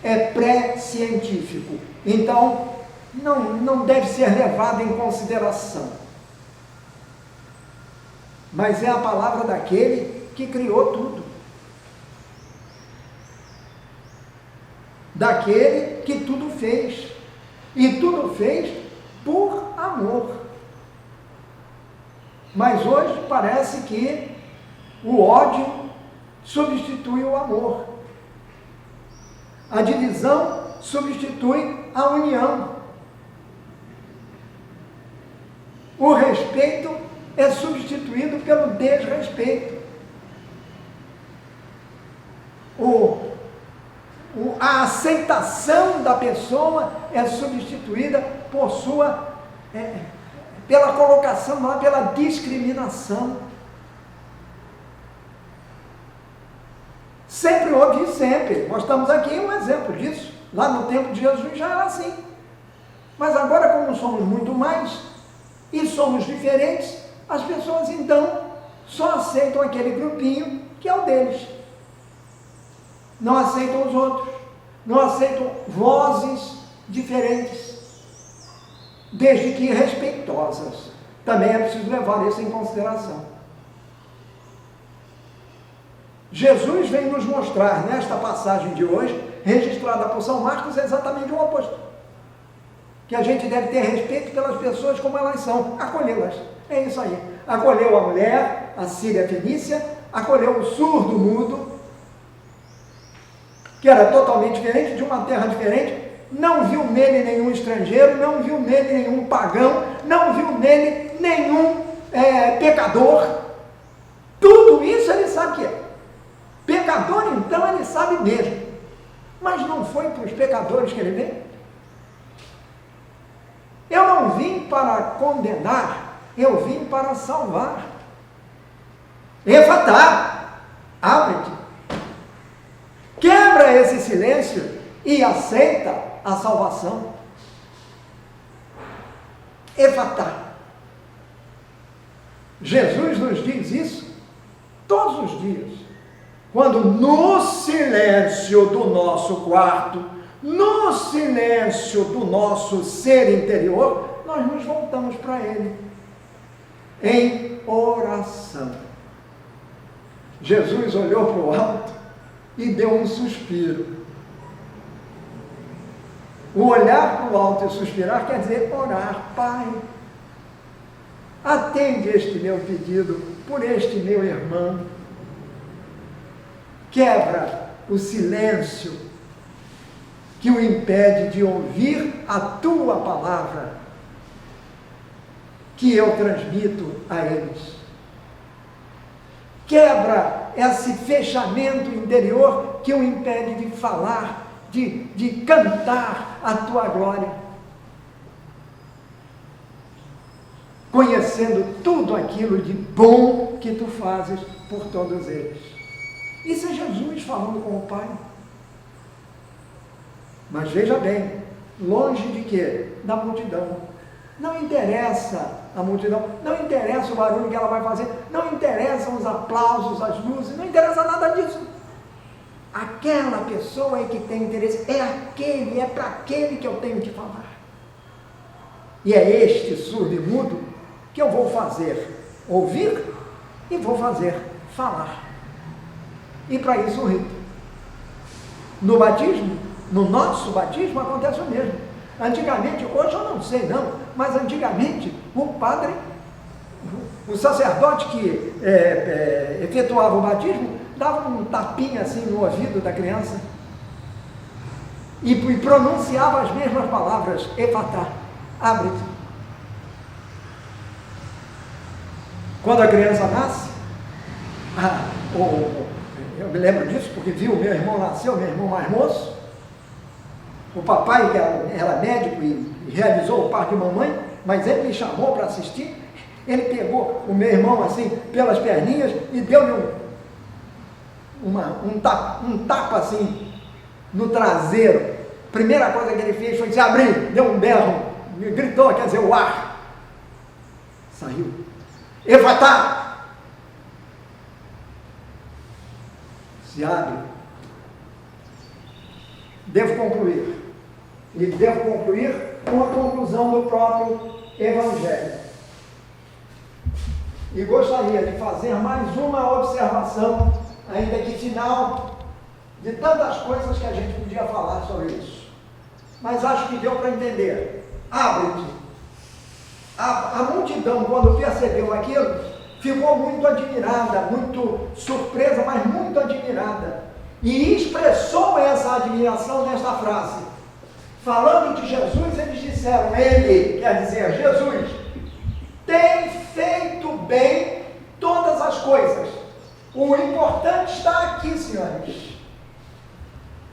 é pré-científico. Então, não deve ser levado em consideração. Mas é a palavra daquele que criou tudo. Daquele que tudo fez. E tudo fez por amor. Mas hoje parece que o ódio substitui o amor. A divisão substitui a união. O respeito é substituído pelo desrespeito. A aceitação da pessoa é substituída pela colocação lá, pela discriminação. Sempre houve isso, sempre. Nós estamos aqui um exemplo disso. Lá no tempo de Jesus já era assim. Mas agora, como somos muito mais e somos diferentes, as pessoas então só aceitam aquele grupinho que é o deles. Não aceitam os outros. Não aceitam vozes diferentes, desde que respeitosas. Também é preciso levar isso em consideração. Jesus vem nos mostrar, nesta passagem de hoje, registrada por São Marcos, exatamente o oposto. Que a gente deve ter respeito pelas pessoas como elas são, acolhê-las. É isso aí. Acolheu a mulher, a Síria Fenícia, acolheu o surdo mudo, que era totalmente diferente, de uma terra diferente, não viu nele nenhum estrangeiro, não viu nele nenhum pagão, não viu nele nenhum pecador. Tudo isso ele sabe que é. Pecador, então, ele sabe mesmo. Mas não foi para os pecadores que ele veio. Eu não vim para condenar, eu vim para salvar. Efatá, abre-te. Quebra esse silêncio e aceita a salvação. Efatá. Jesus nos diz isso todos os dias. Quando no silêncio do nosso quarto, no silêncio do nosso ser interior, nós nos voltamos para Ele em oração. Jesus olhou para o alto e deu um suspiro. O olhar para o alto e suspirar quer dizer orar. Pai, atende este meu pedido por este meu irmão. Quebra o silêncio que o impede de ouvir a tua palavra, que eu transmito a eles. Quebra esse fechamento interior que o impede de falar, de cantar a tua glória, conhecendo tudo aquilo de bom que tu fazes por todos eles. Isso é Jesus falando com o Pai. Mas veja bem, longe de quê? Da multidão. Não interessa a multidão, não interessa o barulho que ela vai fazer, não interessam os aplausos, as luzes, não interessa nada disso. Aquela pessoa é que tem interesse, é para aquele que eu tenho que falar. E é este surdo e mudo que eu vou fazer ouvir e vou fazer falar. E para isso o rito. No batismo, no nosso batismo, acontece o mesmo. Antigamente, hoje eu não sei não, mas antigamente o padre, o sacerdote que efetuava o batismo, dava um tapinha assim no ouvido da criança e pronunciava as mesmas palavras, efatá, abre-te. Quando a criança nasce, eu me lembro disso porque vi o meu irmão nascer, o meu irmão mais moço, o papai que era médico e realizou o parto de mamãe, mas ele me chamou para assistir, ele pegou o meu irmão assim pelas perninhas e deu-lhe um tapa assim no traseiro. Primeira coisa que ele fez foi se abrir, deu um berro, gritou, quer dizer, o ar saiu. Efatá! Se abre. Devo concluir. E devo concluir com a conclusão do próprio Evangelho. E gostaria de fazer mais uma observação, ainda que final, de tantas coisas que a gente podia falar sobre isso. Mas acho que deu para entender. Abre-te. A multidão, quando percebeu aquilo, ficou muito admirada, muito surpresa, mas muito admirada. E expressou essa admiração nesta frase. Falando de Jesus, eles disseram, ele, quer dizer, Jesus, tem feito bem todas as coisas. O importante está aqui, senhores.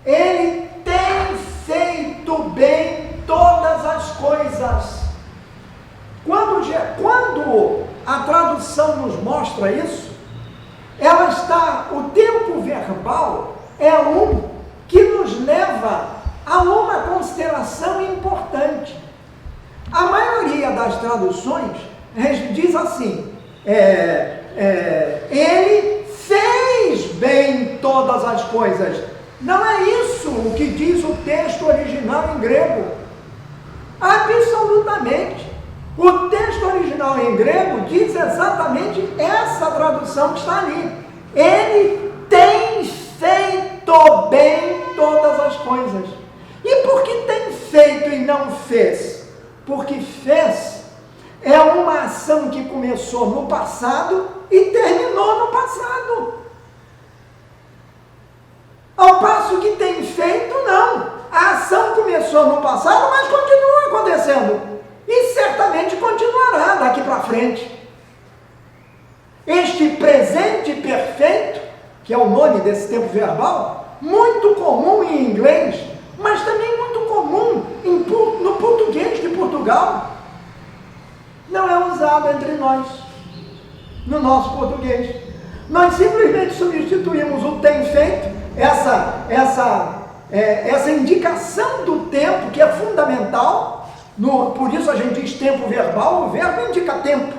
Ele tem feito bem todas as coisas. Quando a tradução nos mostra isso, ela está, o tempo verbal é um que nos leva a uma consideração importante. A maioria das traduções diz assim, ele fez bem todas as coisas. Não é isso o que diz o texto original em grego. Absolutamente. O texto original em grego diz exatamente essa tradução que está ali. Ele tem feito bem todas as coisas. E por que tem feito e não fez? Porque fez é uma ação que começou no passado e terminou no passado. Ao passo que tem feito, não. A ação começou no passado, mas continua acontecendo. E certamente continuará daqui para frente. Este presente perfeito, que é o nome desse tempo verbal, muito comum em inglês, mas também muito comum no português de Portugal, não é usado entre nós, no nosso português. Nós simplesmente substituímos o tem feito, essa indicação do tempo, que é fundamental. Por isso a gente diz tempo verbal, o verbo indica tempo,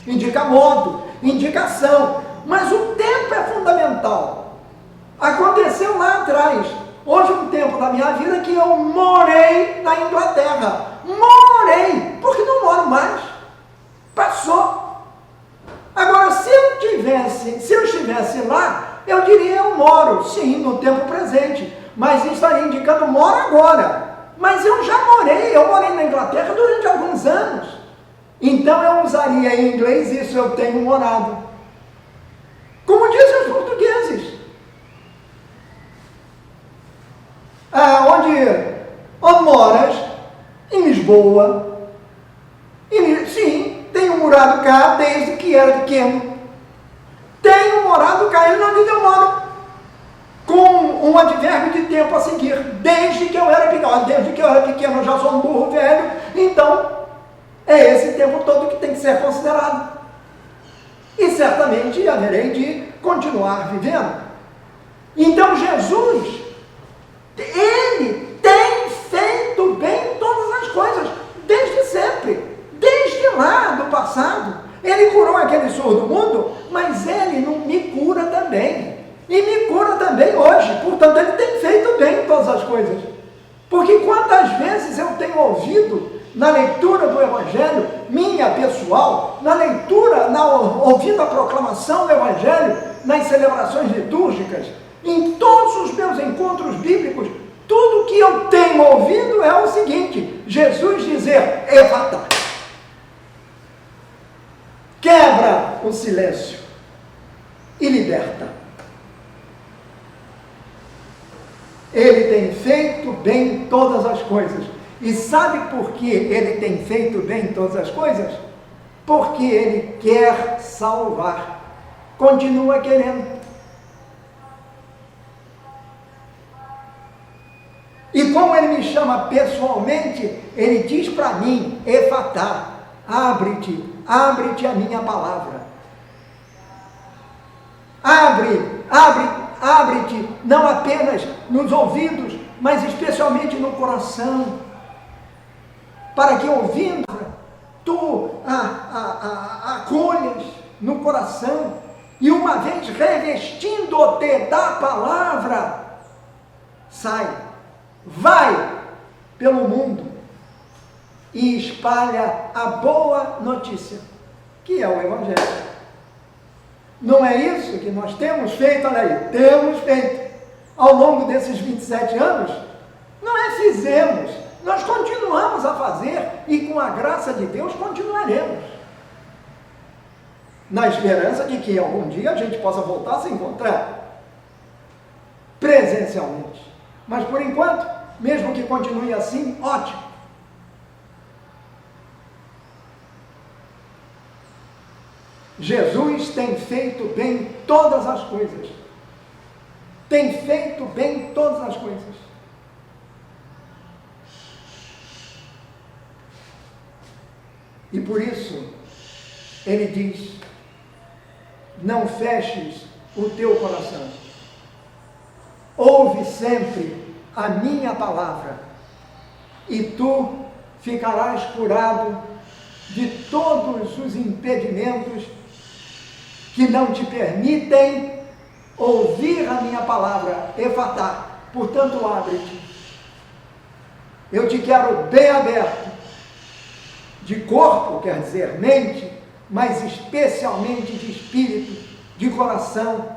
indica modo, indicação, mas o tempo é fundamental. Aconteceu lá atrás. Houve um tempo da minha vida que eu morei na Inglaterra. Morei, porque não moro mais. Passou. Agora, se eu estivesse lá, eu diria eu moro, sim, no tempo presente, mas estaria indicando moro agora. Mas eu já morei na Inglaterra durante alguns anos. Então eu usaria em inglês isso, eu tenho morado. Como dizem os portugueses. Onde moras? Em Lisboa. Sim, tenho morado cá desde que era pequeno. Tenho morado cá, ele não diz eu moro com um advérbio de tempo a seguir, desde que eu era pequeno. Desde que eu era pequeno eu já sou um burro velho, então é esse tempo todo que tem que ser considerado. E certamente haverei de continuar vivendo. Então Jesus, ele tem feito bem todas as coisas, desde sempre, desde lá do passado. Ele curou aquele surdo mudo, mas ele não me cura também. E me cura também hoje. Portanto, ele tem feito bem todas as coisas. Porque quantas vezes eu tenho ouvido na leitura do Evangelho, minha pessoal, ouvindo a proclamação do Evangelho, nas celebrações litúrgicas, em todos os meus encontros bíblicos, tudo que eu tenho ouvido é o seguinte: Jesus dizer, efatá. Quebra o silêncio e liberta. Ele tem feito bem todas as coisas. E sabe por que ele tem feito bem todas as coisas? Porque ele quer salvar. Continua querendo. E como ele me chama pessoalmente, ele diz para mim, efatá, abre-te a minha palavra. abre-te não apenas nos ouvidos, mas especialmente no coração, para que ouvindo, tu acolhas no coração, e uma vez revestindo-te da palavra, vai pelo mundo e espalha a boa notícia, que é o Evangelho. Não é isso que nós temos feito? Olha aí, temos feito ao longo desses 27 anos. Não é fizemos, nós continuamos a fazer e com a graça de Deus continuaremos, na esperança de que algum dia a gente possa voltar a se encontrar presencialmente. Mas por enquanto, mesmo que continue assim, ótimo. Jesus tem feito bem todas as coisas. Tem feito bem todas as coisas. E por isso, ele diz: não feches o teu coração. Ouve sempre a minha palavra, e tu ficarás curado de todos os impedimentos que não te permitem ouvir a minha palavra, efatá. Portanto, abre-te. Eu te quero bem aberto, de corpo, quer dizer, mente, mas especialmente de espírito, de coração,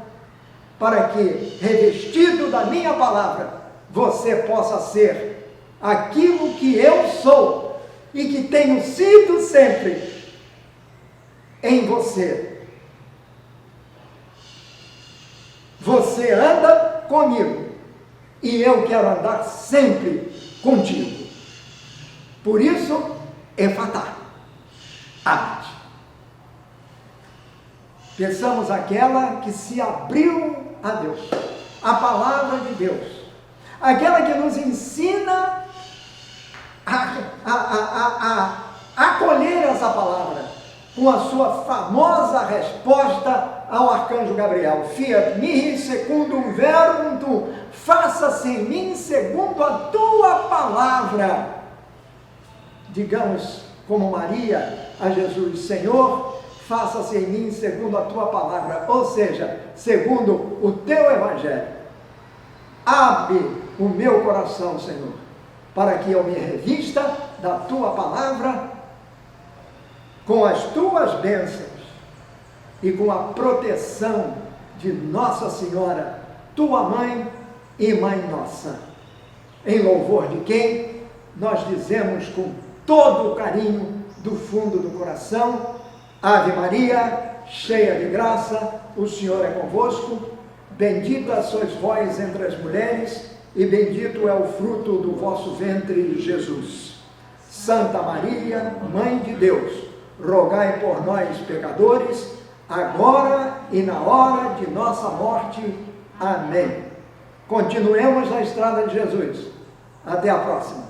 para que, revestido da minha palavra, você possa ser aquilo que eu sou e que tenho sido sempre em você. Você anda comigo e eu quero andar sempre contigo. Por isso, efatá, abre-te. Pensamos aquela que se abriu a Deus, a palavra de Deus, aquela que nos ensina a acolher essa palavra, com a sua famosa resposta ao arcanjo Gabriel: fiat mihi secundum verbum tu, faça-se em mim segundo a tua palavra. Digamos como Maria a Jesus: Senhor, faça-se em mim segundo a tua palavra, ou seja, segundo o teu evangelho. Abre o meu coração, Senhor, para que eu me revista da tua palavra, com as tuas bênçãos e com a proteção de Nossa Senhora, tua mãe e mãe nossa, em louvor de quem nós dizemos com todo o carinho do fundo do coração: Ave Maria, cheia de graça, o Senhor é convosco, bendita sois vós entre as mulheres, e bendito é o fruto do vosso ventre, Jesus. Santa Maria, Mãe de Deus, rogai por nós, pecadores, agora e na hora de nossa morte. Amém. Continuemos na estrada de Jesus. Até a próxima.